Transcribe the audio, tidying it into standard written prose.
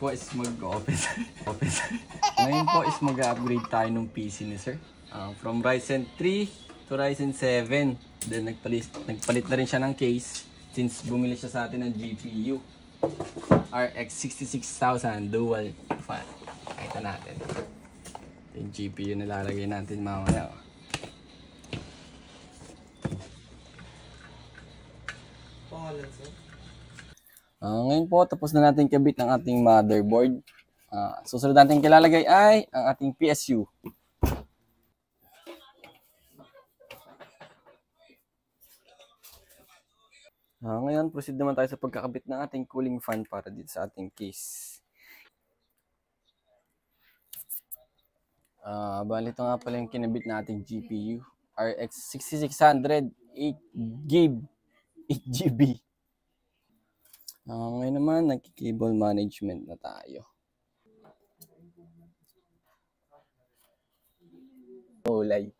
po is mag-open. Ngayon po is mag-upgrade tayo ng PC ni sir. From Ryzen 3 to Ryzen 7. Then nagpalit na rin siya ng case since bumili siya sa atin ng GPU. RX 66000 dual fan. Ito natin. Ito yung GPU na lalagay natin mamaya. Ngayon po, tapos na natin kabit ang ating motherboard. Susunod natin kilalagay ay ang ating PSU. Ngayon, proceed naman tayo sa pagkakabit ng ating cooling fan para dito sa ating case. Bali ito nga pala yung kinabit na ating GPU. RX 6600 8GB. Ngayon naman, nag-cable management na tayo. Kulay.